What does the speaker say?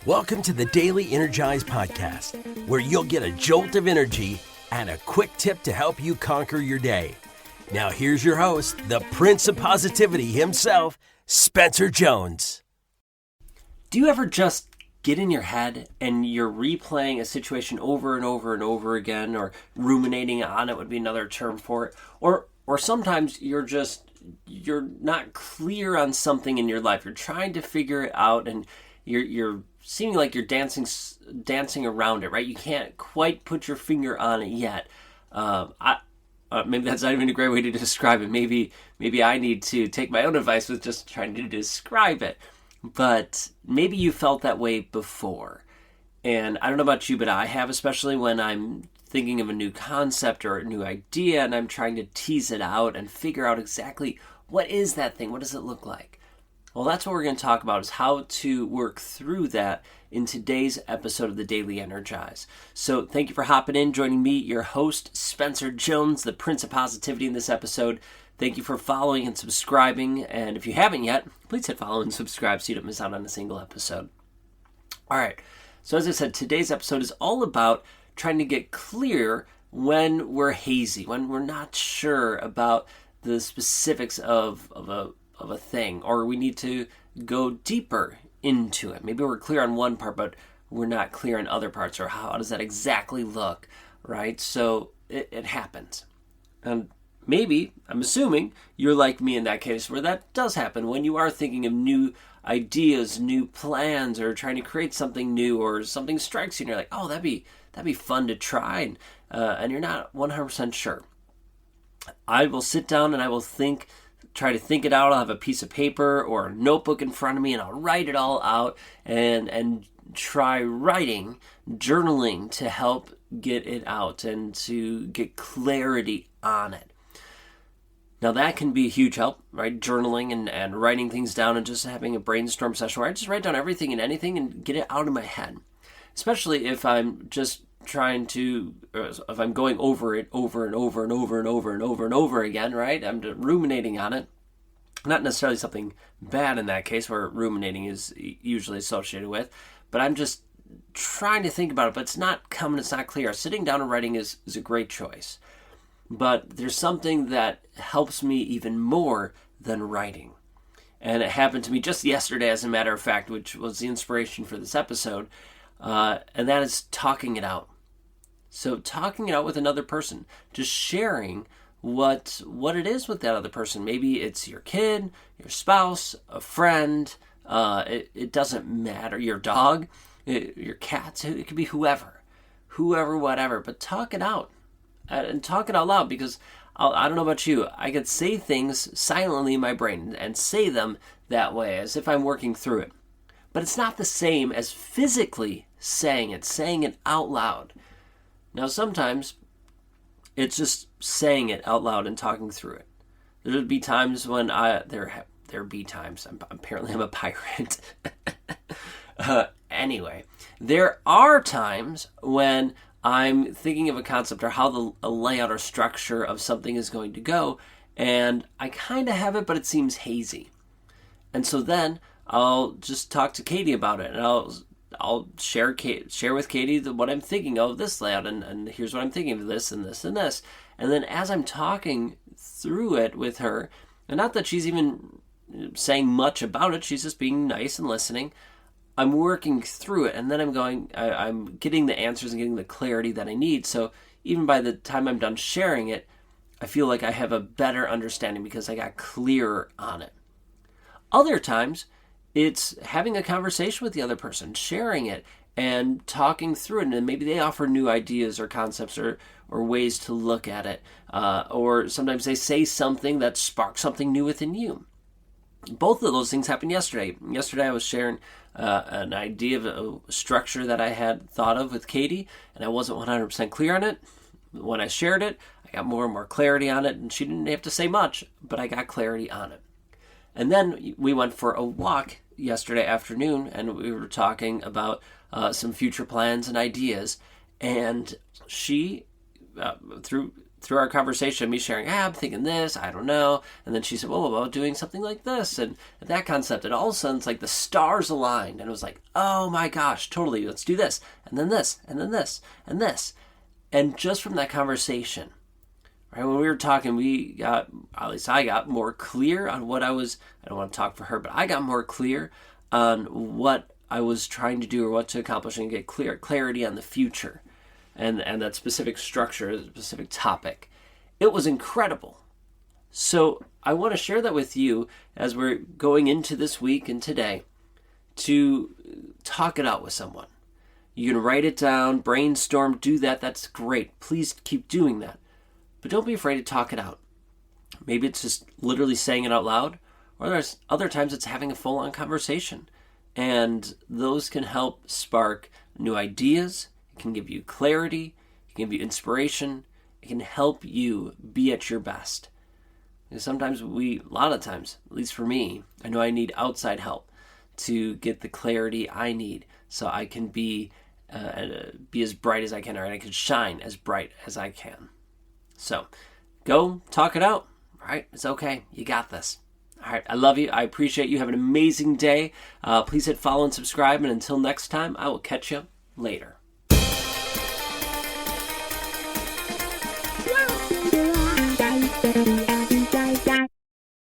Welcome to the Daily Energize podcast, where you'll get a jolt of energy and a quick tip to help you conquer your day. Now here's your host, the Prince of Positivity himself, Spencer Jones. Do you ever just get in your head and you're replaying a situation over and over and over again, or ruminating on it would be another term for it, or sometimes you're not clear on something in your life. You're trying to figure it out and you're seeming like you're dancing around it, right? You can't quite put your finger on it yet. Maybe that's not even a great way to describe it. Maybe I need to take my own advice with just trying to describe it. But maybe you felt that way before. And I don't know about you, but I have, especially when I'm thinking of a new concept or a new idea and I'm trying to tease it out and figure out exactly what is that thing? What does it look like? Well, that's what we're going to talk about, is how to work through that in today's episode of the Daily Energize. So thank you for hopping in, joining me, your host, Spencer Jones, the Prince of Positivity in this episode. Thank you for following and subscribing. And if you haven't yet, please hit follow and subscribe so you don't miss out on a single episode. All right. So as I said, today's episode is all about trying to get clear when we're hazy, when we're not sure about the specifics of a thing, or we need to go deeper into it. Maybe we're clear on one part, but we're not clear on other parts, or how does that exactly look, right? So it happens. And maybe, I'm assuming, you're like me in that case, where that does happen when you are thinking of new ideas, new plans, or trying to create something new, or something strikes you and you're like, oh, that'd be fun to try, and you're not 100% sure. I will sit down and I will try to think it out. I'll have a piece of paper or a notebook in front of me and I'll write it all out and try writing, journaling to help get it out and to get clarity on it. Now that can be a huge help, right? Journaling and writing things down and just having a brainstorm session where I just write down everything and anything and get it out of my head. Especially if I'm just if I'm going over it over and over and over and over and over and over again, right? I'm ruminating on it. Not necessarily something bad in that case, where ruminating is usually associated with, but I'm just trying to think about it, but it's not coming, it's not clear. Sitting down and writing is a great choice. But there's something that helps me even more than writing. And it happened to me just yesterday, as a matter of fact, which was the inspiration for this episode, and that is talking it out. So talking it out with another person, just sharing what it is with that other person. Maybe it's your kid, your spouse, a friend, it doesn't matter, your dog, your cats, it could be whoever, whatever, but talk it out and talk it out loud, because I don't know about you, I could say things silently in my brain and say them that way as if I'm working through it. But it's not the same as physically saying it out loud. Now, sometimes it's just saying it out loud and talking through it. There would be times when there'd be times. Apparently, I'm a pirate. Anyway, there are times when I'm thinking of a concept or how a layout or structure of something is going to go, and I kind of have it, but it seems hazy. And so then I'll just talk to Katie about it, and I'll share with Katie what I'm thinking of this layout, and here's what I'm thinking of this and this and this. And then as I'm talking through it with her, and not that she's even saying much about it, she's just being nice and listening, I'm working through it, and then I'm getting the answers and getting the clarity that I need. So even by the time I'm done sharing it, I feel like I have a better understanding because I got clearer on it. Other times, it's having a conversation with the other person, sharing it and talking through it. And maybe they offer new ideas or concepts or ways to look at it. Or sometimes they say something that sparks something new within you. Both of those things happened yesterday. Yesterday I was sharing an idea of a structure that I had thought of with Katie, and I wasn't 100% clear on it. When I shared it, I got more and more clarity on it, and she didn't have to say much, but I got clarity on it. And then we went for a walk yesterday afternoon, and we were talking about some future plans and ideas. And she, through through our conversation, me sharing, I'm thinking this, I don't know. And then she said, well, about doing something like this and that concept. And all of a sudden, it's like the stars aligned. And it was like, oh my gosh, totally. Let's do this. And then this, and then this, and this. And just from that conversation, right, when we were talking, we got, at least I got more clear on what I don't want to talk for her, but I got more clear on what I was trying to do or what to accomplish and get clarity on the future and that specific structure, the specific topic. It was incredible. So I want to share that with you as we're going into this week and today to talk it out with someone. You can write it down, brainstorm, do that. That's great. Please keep doing that. But don't be afraid to talk it out. Maybe it's just literally saying it out loud, or there's other times it's having a full-on conversation. And those can help spark new ideas. It can give you clarity. It can give you inspiration. It can help you be at your best. Because sometimes a lot of times, at least for me, I know I need outside help to get the clarity I need so I can be as bright as I can, or I can shine as bright as I can. So go talk it out. All right, it's okay. You got this. All right, I love you. I appreciate you. Have an amazing day. Please hit follow and subscribe. And until next time, I will catch you later. Yeah.